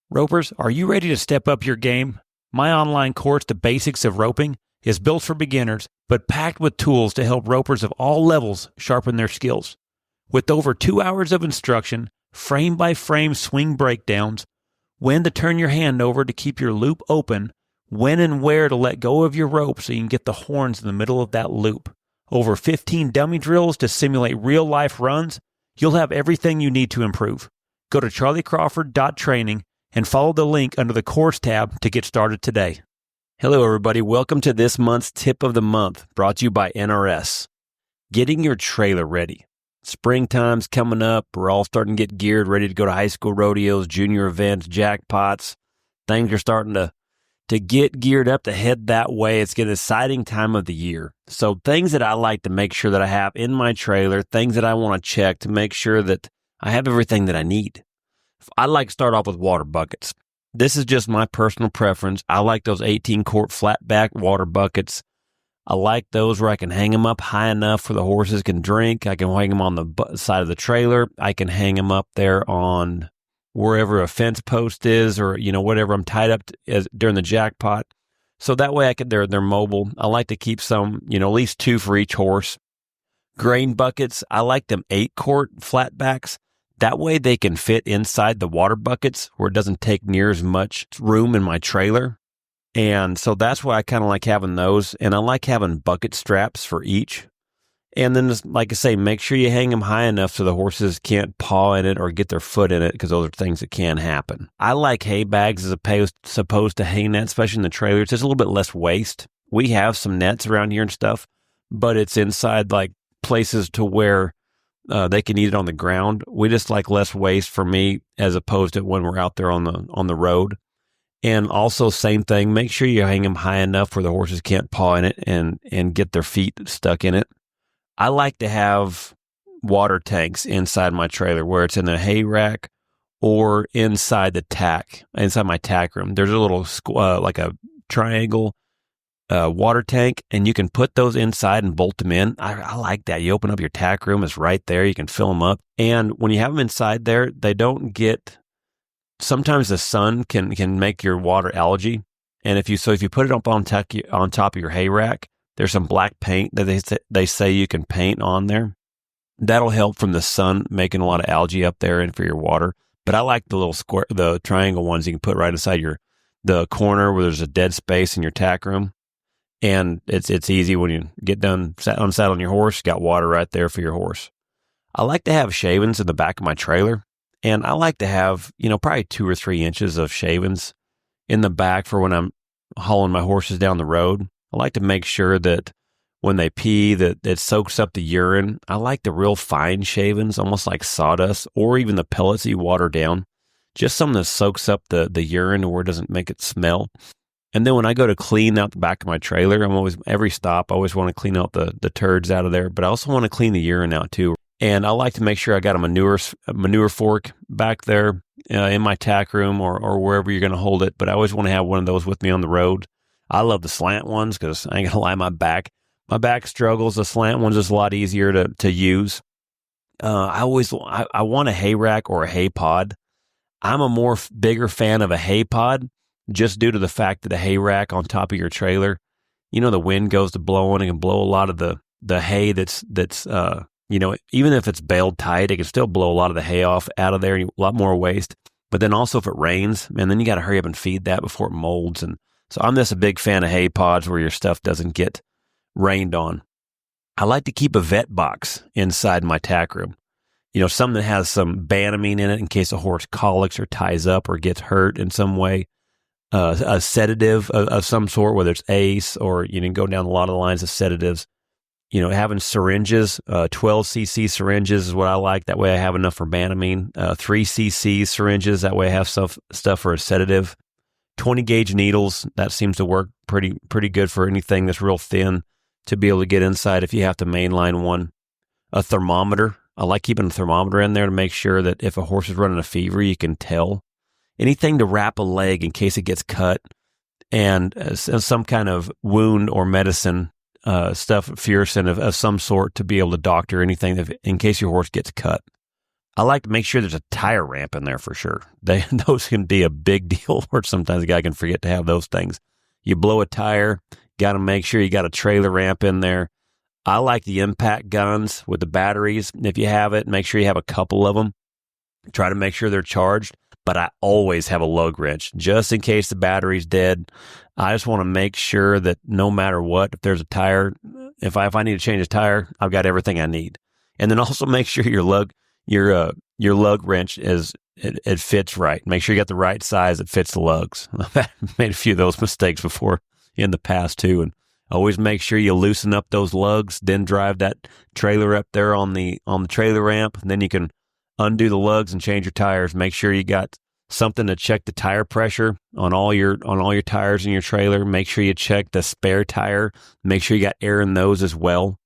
Ropers, are you ready to step up your game? My online course, The Basics of Roping, is built for beginners, but packed with tools to help ropers of all levels sharpen their skills. With over 2 hours of instruction, frame-by-frame swing breakdowns, when to turn your hand over to keep your loop open, when and where to let go of your rope so you can get the horns in the middle of that loop, over 15 dummy drills to simulate real-life runs, you'll have everything you need to improve. Go to charlycrawford.training and follow the link under the course tab to get started today. Hello, everybody. Welcome to this month's Tip of the Month, brought to you by NRS. Getting your trailer ready. Springtime's coming up. We're all starting to get geared, ready to go to high school rodeos, junior events, jackpots. Things are starting to get geared up to head that way. It's an exciting time of the year. So things that I like to make sure that I have in my trailer, things that I want to check to make sure that I have everything that I need. I like to start off with water buckets. This is just my personal preference. I like those 18-quart flat-back water buckets. I like those where I can hang them up high enough where the horses can drink. I can hang them on the side of the trailer. I can hang them up there on wherever a fence post is, or whatever I'm tied up during the jackpot. So that way they're mobile. I like to keep some, at least 2 for each horse. Grain buckets, I like them 8-quart flatbacks. That way they can fit inside the water buckets where it doesn't take near as much room in my trailer. And so that's why I kind of like having those. And I like having bucket straps for each. And then, like I say, make sure you hang them high enough so the horses can't paw in it or get their foot in it, because those are things that can happen. I like hay bags as opposed to hay nets, especially in the trailer. It's just a little bit less waste. We have some nets around here and stuff, but it's inside like places to where they can eat it on the ground. We just like less waste for me as opposed to when we're out there on the road. And also same thing, make sure you hang them high enough where the horses can't paw in it and get their feet stuck in it. I like to have water tanks inside my trailer, where it's in the hay rack or inside my tack room. There's a little like a triangle water tank, and you can put those inside and bolt them in. I like that. You open up your tack room, it's right there. You can fill them up. And when you have them inside there, they don't get, sometimes the sun can make your water algae. And if you put it up on top of your hay rack, there's some black paint that they say you can paint on there. That'll help from the sun making a lot of algae up there and for your water. But I like the little the triangle ones you can put right inside the corner where there's a dead space in your tack room. And it's easy when you get done unsaddling your horse, got water right there for your horse. I like to have shavings in the back of my trailer. And I like to have, probably 2 or 3 inches of shavings in the back for when I'm hauling my horses down the road. I like to make sure that when they pee, that it soaks up the urine. I like the real fine shavings, almost like sawdust, or even the pellets that you water down. Just something that soaks up the urine where it doesn't make it smell. And then when I go to clean out the back of my trailer, every stop, I always want to clean out the turds out of there, but I also want to clean the urine out too. And I like to make sure I got a manure fork back there in my tack room or wherever you're going to hold it. But I always want to have one of those with me on the road. I love the slant ones because I ain't going to lie, my back struggles. The slant ones is a lot easier to use. I want a hay rack or a hay pod. I'm a bigger fan of a hay pod, just due to the fact that a hay rack on top of your trailer, the wind goes to blowing and can blow a lot of the hay that's even if it's baled tight, it can still blow a lot of the hay out of there, and a lot more waste. But then also if it rains, man, then you got to hurry up and feed that before it molds. And so I'm just a big fan of hay pods where your stuff doesn't get rained on. I like to keep a vet box inside my tack room. Something that has some Banamine in it in case a horse colics or ties up or gets hurt in some way. A sedative of some sort, whether it's ACE or you can go down a lot of the lines of sedatives. Having syringes, 12 cc syringes is what I like. That way I have enough for Banamine. 3 cc syringes, that way I have stuff for a sedative. 20 gauge needles, that seems to work pretty good for anything that's real thin to be able to get inside if you have to mainline one. A thermometer, I like keeping a thermometer in there to make sure that if a horse is running a fever, you can tell. Anything to wrap a leg in case it gets cut, and some kind of wound or medicine stuff, Furacin of some sort, to be able to doctor anything in case your horse gets cut. I like to make sure there's a tire ramp in there for sure. Those can be a big deal where sometimes a guy can forget to have those things. You blow a tire, got to make sure you got a trailer ramp in there. I like the impact guns with the batteries. If you have it, make sure you have a couple of them. Try to make sure they're charged. But I always have a lug wrench just in case the battery's dead. I just want to make sure that no matter what, if there's a tire, if I need to change a tire, I've got everything I need. And then also make sure your lug wrench it fits right. Make sure you got the right size that fits the lugs. I've made a few of those mistakes before in the past too, and always make sure you loosen up those lugs. Then drive that trailer up there on the trailer ramp, and then you can undo the lugs and change your tires. Make sure you got something to check the tire pressure on all your tires in your trailer. Make sure you check the spare tire. Make sure you got air in those as well.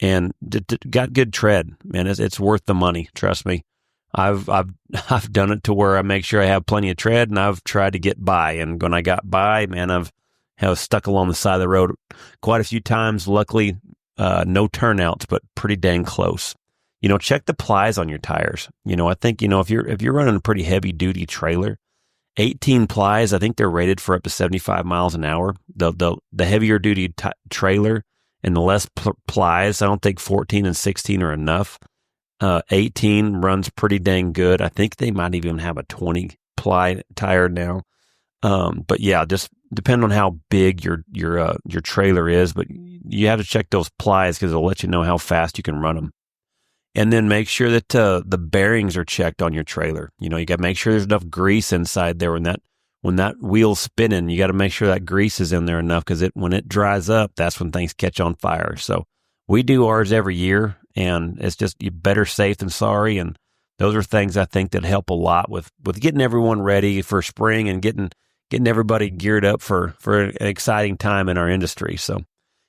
And got good tread, man. It's worth the money. Trust me. I've done it to where I make sure I have plenty of tread, and I've tried to get by. And when I got by, man, I've stuck along the side of the road quite a few times. Luckily, no turnouts, but pretty dang close. Check the plies on your tires. I think, if you're running a pretty heavy duty trailer, 18 plies, I think they're rated for up to 75 miles an hour. The heavier duty trailer and the less plies, I don't think 14 and 16 are enough. 18 runs pretty dang good. I think they might even have a 20 ply tire now. But yeah, just depend on how big your trailer is, but you have to check those plies because it'll let you know how fast you can run them. And then make sure that the bearings are checked on your trailer. You got to make sure there's enough grease inside there when that wheel's spinning. You got to make sure that grease is in there enough because when it dries up, that's when things catch on fire. So we do ours every year, and it's just better safe than sorry. And those are things I think that help a lot with getting everyone ready for spring and getting everybody geared up for an exciting time in our industry. So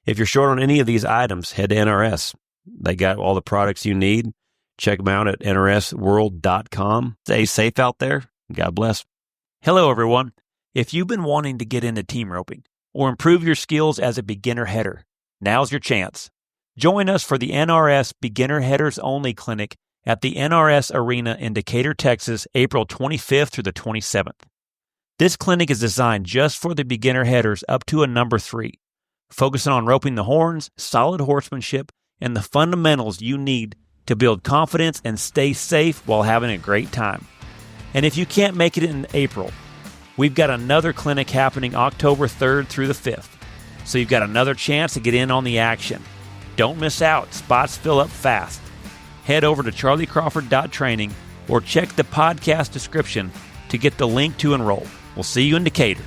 if you're short on any of these items, head to NRS. They got all the products you need. Check them out at nrsworld.com. Stay safe out there. God bless. Hello, everyone. If you've been wanting to get into team roping or improve your skills as a beginner header, now's your chance. Join us for the NRS Beginner Headers Only Clinic at the NRS Arena in Decatur, Texas, April 25th through the 27th. This clinic is designed just for the beginner headers up to a number 3, focusing on roping the horns, solid horsemanship, and the fundamentals you need to build confidence and stay safe while having a great time. And if you can't make it in April, we've got another clinic happening October 3rd through the 5th. So you've got another chance to get in on the action. Don't miss out. Spots fill up fast. Head over to charlycrawford.training or check the podcast description to get the link to enroll. We'll see you in Decatur.